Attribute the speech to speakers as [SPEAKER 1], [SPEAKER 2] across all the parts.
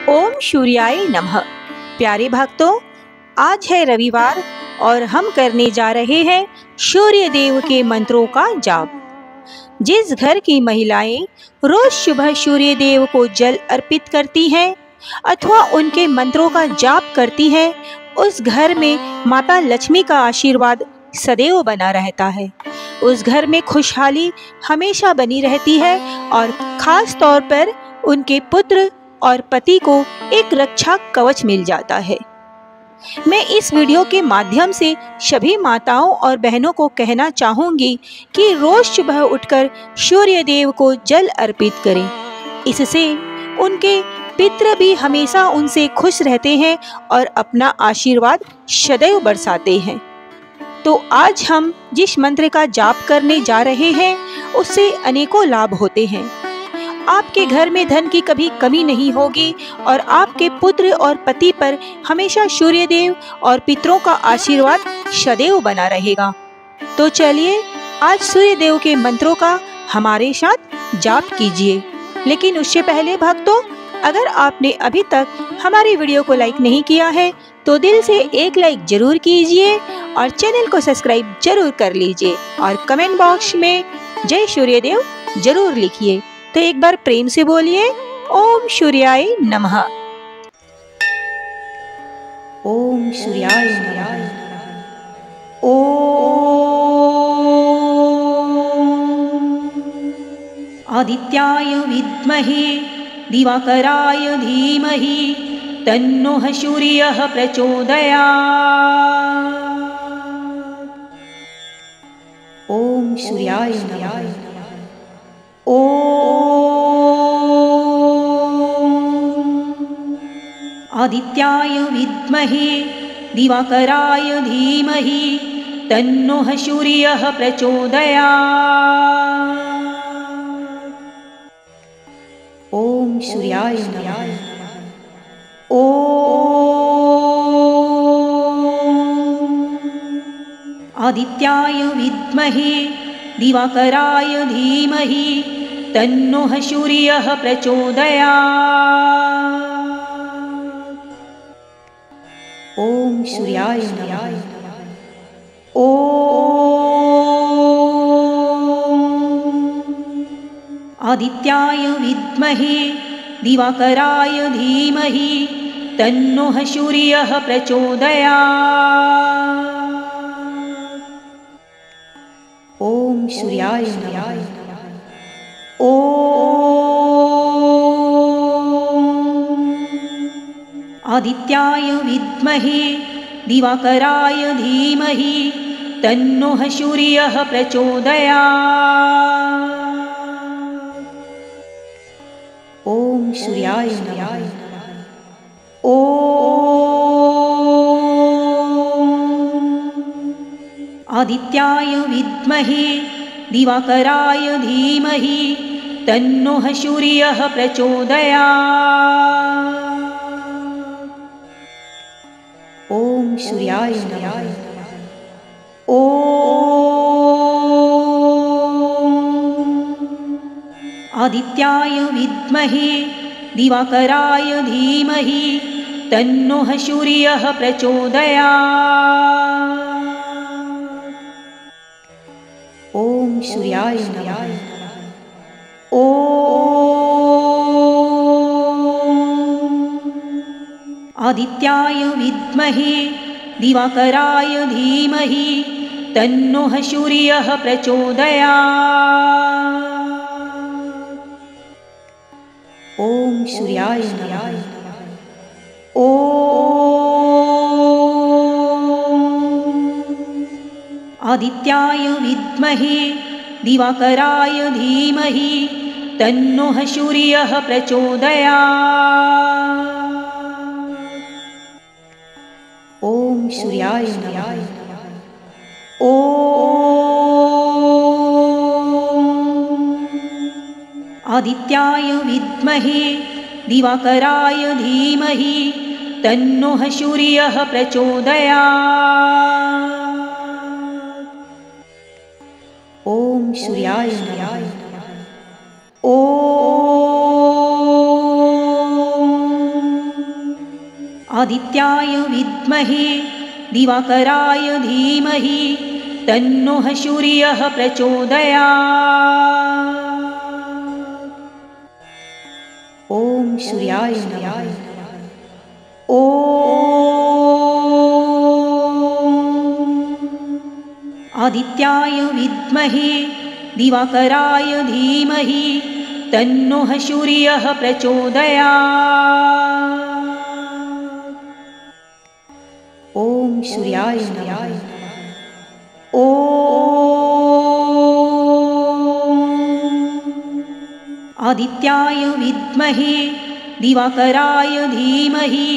[SPEAKER 1] ओम सूर्याय नमः। प्यारे भक्तों, आज है रविवार और हम करने जा रहे हैं सूर्य देव के मंत्रों का जाप। जिस घर की महिलाएं रोज सुबह सूर्य देव को जल अर्पित करती हैं अथवा उनके मंत्रों का जाप करती हैं, उस घर में माता लक्ष्मी का आशीर्वाद सदैव बना रहता है। उस घर में खुशहाली हमेशा बनी रहती है और खास तौर पर उनके पुत्र और पति को एक रक्षा कवच मिल जाता है। मैं इस वीडियो के माध्यम से सभी माताओं और बहनों को कहना चाहूंगी कि रोज सुबह उठकर सूर्य देव को जल अर्पित करें। इससे उनके पितृ भी हमेशा उनसे खुश रहते हैं और अपना आशीर्वाद सदैव बरसाते हैं। तो आज हम जिस मंत्र का जाप करने जा रहे हैं उससे अनेकों लाभ होते हैं। आपके घर में धन की कभी कमी नहीं होगी और आपके पुत्र और पति पर हमेशा सूर्य देव और पितरों का आशीर्वाद सदैव बना रहेगा। तो चलिए आज सूर्य देव के मंत्रों का हमारे साथ जाप कीजिए। लेकिन उससे पहले भक्तों, अगर आपने अभी तक हमारी वीडियो को लाइक नहीं किया है तो दिल से एक लाइक जरूर कीजिए और चैनल को सब्सक्राइब जरूर कर लीजिए और कमेंट बॉक्स में जय सूर्य देव जरूर लिखिए। तो एक बार प्रेम से बोलिए ओम सूर्याय नमः। ओम सूर्याय नमः। ओम आदित्याय विद्महे दिवाकराय धीमहि तन्नो सूर्यः प्रचोदयात्। ओम सूर्याय नमः। आदित्याय विद्महे दिवाकराय धीमहि तन्नो सूर्यः प्रचोदयात्। ओम सूर्याय नमः। आदित्याय विद्महे दिवाकराय धीमहि तन्नो सूर्यः प्रचोदयात्। ओम सूर्याय नमः। आदित्याय विद्महे दिवाकराय धीमहि तन्नो सूर्यः प्रचोदयात्। ओम सूर्याय नमः। आदित्याय विद्महे दिवाकराय धीमहि तन्नो सूर्यः प्रचोदयात्। ओम सूर्याय नमः। आदित्याय विद्महे दिवाकराय धीमहि तन्नो सूर्यः प्रचोदयात्। ओम सूर्याय नमः। आदित्याय विद्महे दिवाकराय धीमहि तन्नो सूर्यः प्रचोदयात्। ओम सूर्याय नमः। आदित्याय विद्महे दिवाकराय धीमहि तन्नो सूर्यः प्रचोदयात्। ओम सूर्याय नमः। आदित्याय विद्महे दिवाकराय धीमहि तन्नो सूर्यः प्रचोदयात्। ओम सूर्याय नमः। आदित्याय विद्महे दिवाकराय धीमहि तन्नो सूर्यः प्रचोदयात्। ओम सूर्याय नमः। आदित्याय विद्महे दिवाकराय धीमहि तन्नो सूर्यः प्रचोदयात्। ॐ सूर्याय नमः। ॐ आदित्याय विद्महे दिवाकराय धीमहि तन्नो सूर्यः प्रचोदयात्। ॐ सूर्याय नमः। ॐ आदित्याय विद्महे दिवाकराय धीमहि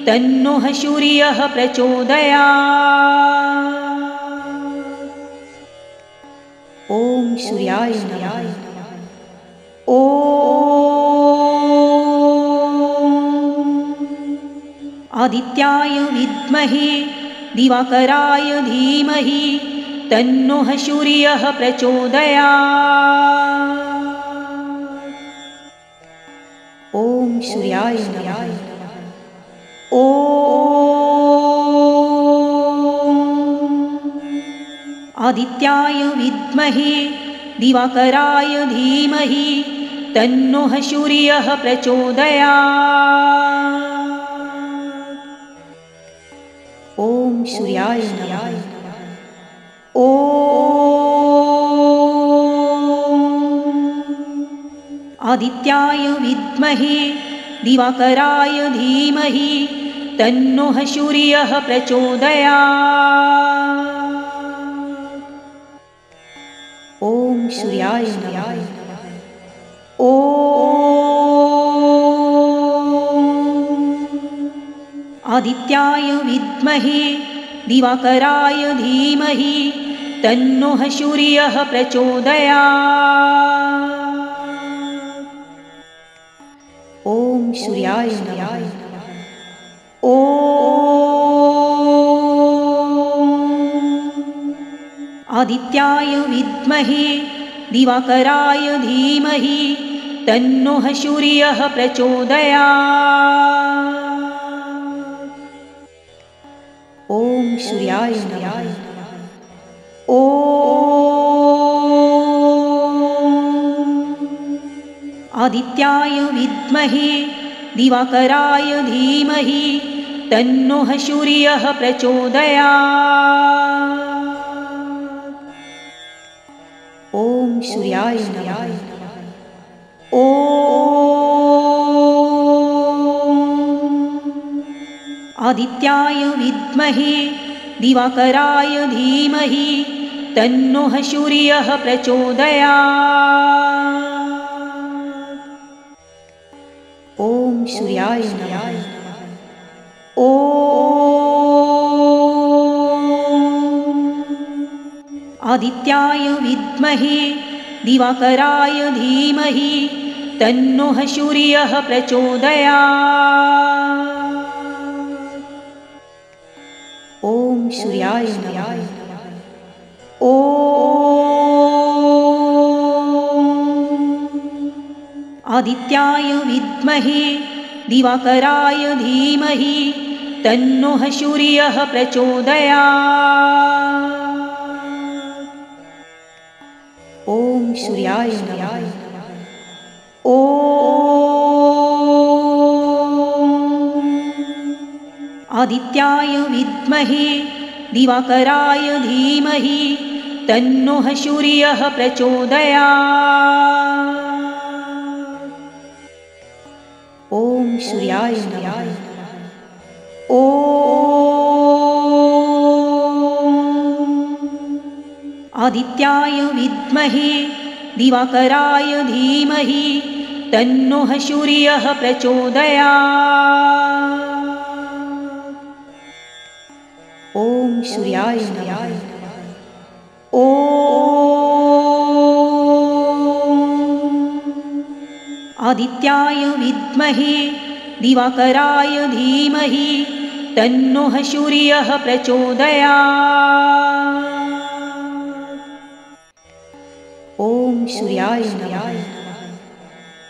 [SPEAKER 1] तन्नो सूर्यः प्रचोदयात्। ॐ सूर्याय नमः। ॐ आदित्याय विद्महे दिवाकराय धीमहि तन्नो सूर्यः प्रचोदयात्। ॐ सूर्याय नमः। ॐ आदित्याय विद्महे दिवाकराय धीमहि तन्नो सूर्यः प्रचोदयात्। ॐ सूर्याय नमः। ॐ आदित्याय विद्महे दिवाकराय धीमहि तन्नो सूर्यः प्रचोदयात्। ॐ सूर्याय नमः। ॐ आदित्याय विद्महे दिवाकराय धीमहि तन्नो सूर्यः प्रचोदयात्। ॐ सूर्याय नमः। ॐ आदित्याय विद्महे दिवाकराय धीमहि तन्नो सूर्यः प्रचोदयात्। ॐ सूर्याय नमः। ॐ आदित्याय विद्महे दिवाकराय धीमहि तन्नो सूर्यः प्रचोदयात्। ॐ सूर्याय नमः। ॐ आदित्याय विद्महे दिवाकराय धीमहि तन्नो सूर्यः प्रचोदयात्। ॐ सूर्याय नमः। ॐ आदित्याय विद्महे दिवाकराय धीमहि तन्नो सूर्यः प्रचोदयात्। ॐ सूर्याय नमः। ॐ आदित्याय विद्महे दिवाकराय धीमहि तन्नो सूर्यः प्रचोदयात्। ॐ सूर्याय नमः। ॐ आदित्याय विद्महे दिवाकराय धीमहि तन्नो सूर्यः प्रचोदयात्। ॐ सूर्याय नमः। ॐ आदित्याय विद्महे दिवाकराय धीमहि तन्नो सूर्यः प्रचोदयात्। ॐ सूर्याय नमः। ॐ आदित्याय विद्महे दिवाकराय धीमहि तन्नो सूर्यः प्रचोदयात्। ॐ सूर्याय नमः।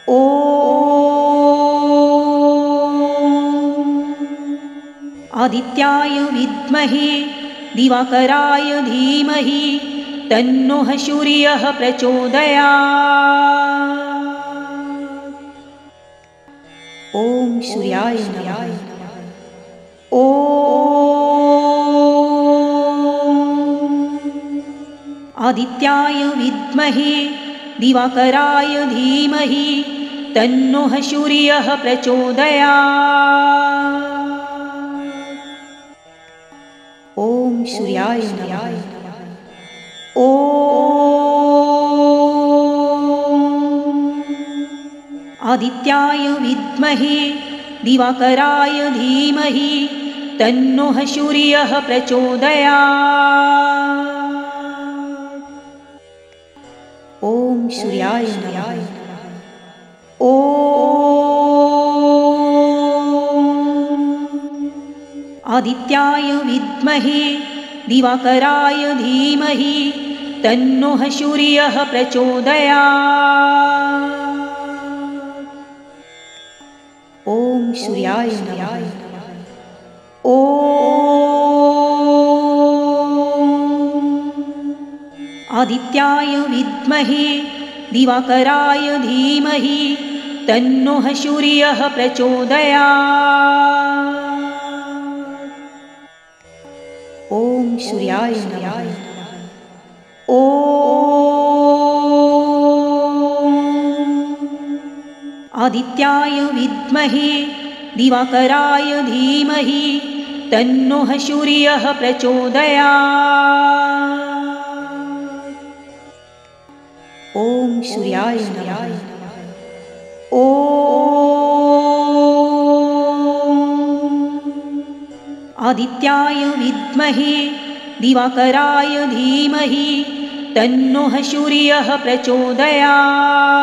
[SPEAKER 1] ॐ आदित्याय विद्महे दिवाकराय धीमहि तन्नः सूर्यः प्रचोदयात्। ॐ सूर्याय नमः। ॐ आदित्याय विद्महे दिवाकराय धीमहि तन्नः सूर्यः प्रचोदयात्। ॐ सूर्याय नमः। ॐ आदित्याय विद्महे दिवाकराय धीमहि तन्नः सूर्यः प्रचोदयात्। ॐ सूर्याय नमः। ॐ आदित्याय विद्महे दिवाकराय धीमहि तन्नः सूर्यः प्रचोदयात्। ॐ सूर्याय नमः। ॐ आदित्याय विद्महे दिवाकराय धीमहि तन्नः सूर्यः प्रचोदयात्। ॐ सूर्याय नमः। ॐ आदित्याय विद्महे दिवाकराय धीमहि तन्नः सूर्यः प्रचोदयात्। ॐ सूर्याय नमः। ॐ आदित्याय विद्महे दिवाकराय धीमहि तन्नः सूर्यः प्रचोदयात्।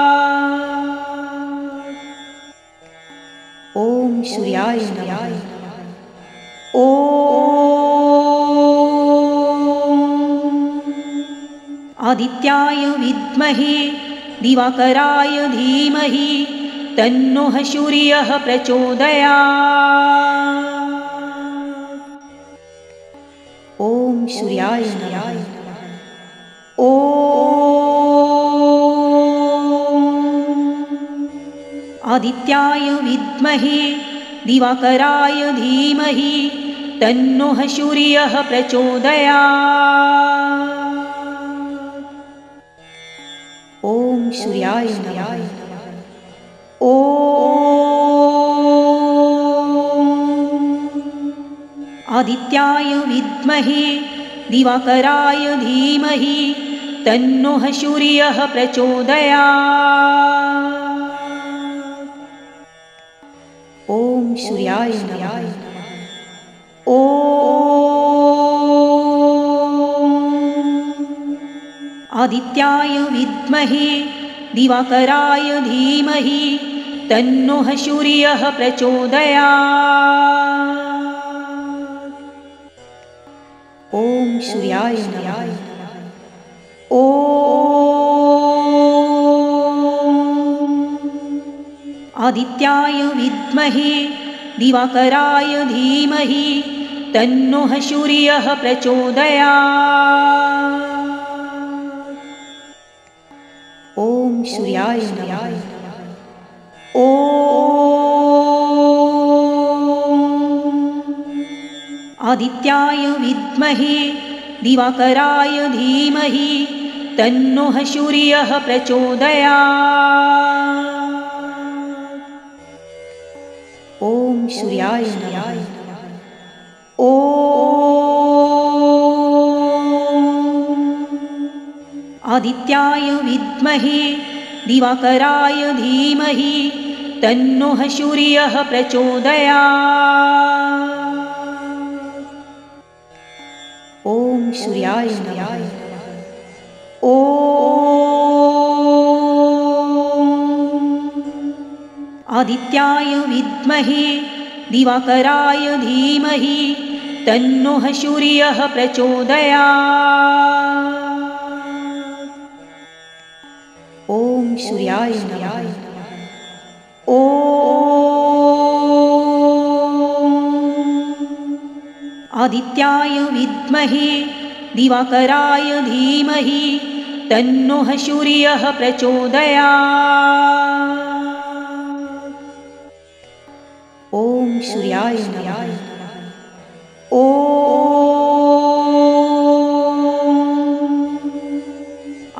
[SPEAKER 1] ॐ सूर्याय नमः। ॐ आदित्याय विद्महे दिवाकराय धीमहि तन्नः सूर्यः प्रचोदयात्। ॐ सूर्याय नमः। ॐ आदित्याय विद्महे दिवाकराय धीमहि तन्नः सूर्यः प्रचोदयात्। ॐ सूर्याय नमः। ॐ आदित्याय विद्महे दिवाकराय धीमहि तन्नः सूर्यः प्रचोदयात्। ॐ सूर्याय नमः। ॐ आदित्याय विद्महे दिवाकराय धीमहि तन्नः सूर्यः प्रचोदयात्। ॐ सूर्याय नमः। ॐ आदित्याय विद्महे दिवाकराय धीमहि तन्नः सूर्यः प्रचोदयात्। ॐ सूर्याय नमः। ॐ आदित्याय विद्महे दिवाकराय धीमहि तन्नः सूर्यः प्रचोदयात्। ॐ सूर्याय नमः। ॐ आदित्याय विद्महे दिवाकराय धीमहि तन्नः सूर्यः प्रचोदयात्। ॐ सूर्याय नमः। ॐ आदित्याय विद्महे दिवाकराय धीमहि तन्नः सूर्यः प्रचोदयात्। ॐ सूर्याय नमः। ॐ आदित्याय विद्महे दिवाकराय धीमहि तन्नः सूर्यः प्रचोदयात्। ॐ सूर्याय नमः। ॐ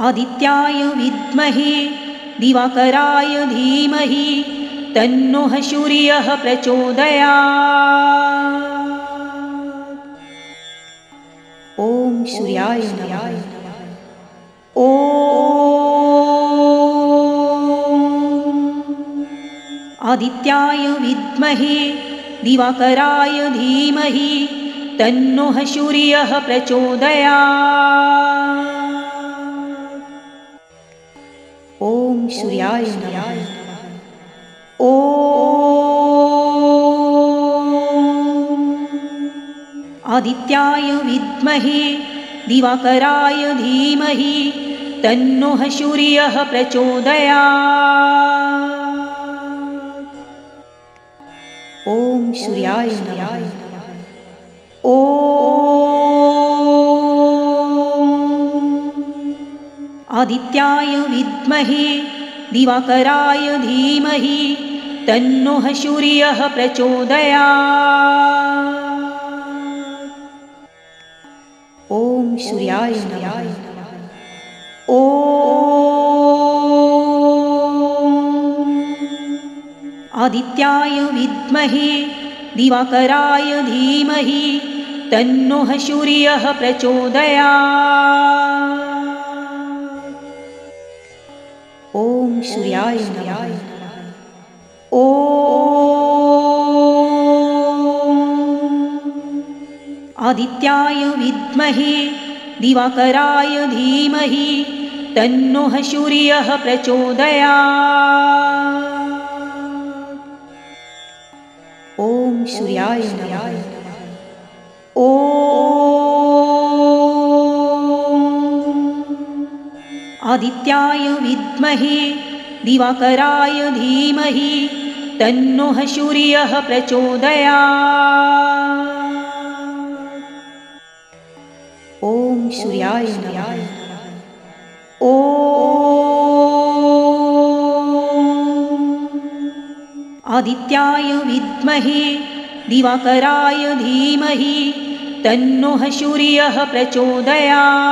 [SPEAKER 1] आदित्याय विद्महे दिवाकराय धीमहि तन्नः सूर्यः प्रचोदयात्। ॐ सूर्याय नमः। ॐ आदित्याय विद्महे दिवाकराय धीमहि तन्नः सूर्यः प्रचोदयात्। ॐ सूर्याय नमः। ॐ आदित्याय विद्महे दिवाकराय धीमहि तन्नः सूर्यः प्रचोदयात्। ॐ सूर्याय नमः। ॐ आदित्याय विद्महे दिवाकराय धीमहि तन्नः सूर्यः प्रचोदयात्। ॐ सूर्याय नमः। ॐ आदित्याय विद्महे दिवाकराय धीमहि तन्नः सूर्यः प्रचोदयात्। ॐ सूर्याय नमः। ॐ आदित्याय विद्महे दिवाकराय धीमहि तन्नः सूर्यः प्रचोदयात्। ॐ सूर्याय नमः। ॐ आदित्याय विद्महे दिवाकराय धीमहि तन्नः सूर्यः प्रचोदयात्। ॐ सूर्याय नमः। ॐ आदित्याय विद्महे दिवाकराय धीमहि तन्नः सूर्यः प्रचोदयात्।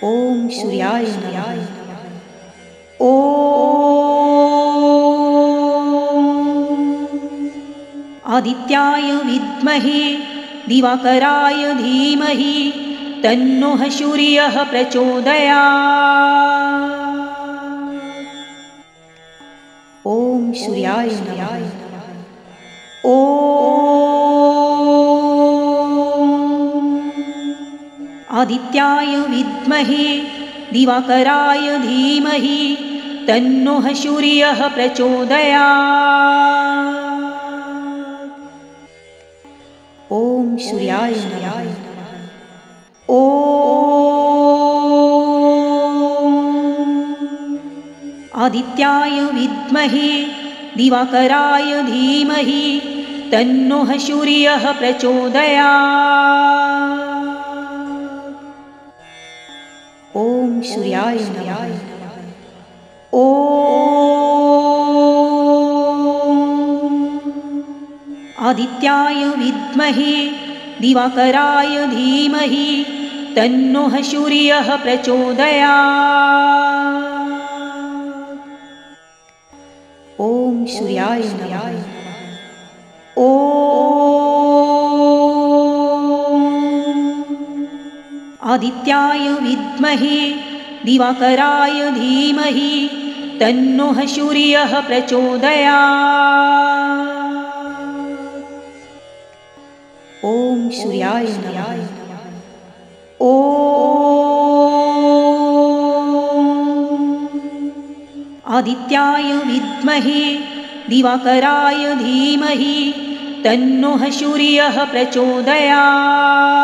[SPEAKER 1] ॐ सूर्याय नमः। ॐ आदित्याय विद्महे दिवाकराय धीमहि तन्नः सूर्यः प्रचोदयात्। ॐ सूर्याय नमः। ॐ आदित्याय विद्महे दिवाकराय धीमहि तन्नः सूर्यः प्रचोदयात्। ॐ सूर्याय नमः। ॐ आदित्याय विद्महे दिवाकराय धीमहि तन्नः सूर्यः प्रचोदयात्। ॐ सूर्याय नमः। ॐ आदित्याय विद्महे दिवाकराय धीमहि तन्नः सूर्यः प्रचोदयात्। ॐ सूर्याय नमः। ॐ आदित्याय विद्महे दिवाकराय धीमहि तन्नः सूर्यः प्रचोदयात्। ॐ सूर्याय नमः। ॐ आदित्याय विद्महे दिवाकराय धीमहि तन्नः सूर्यः प्रचोदयात्।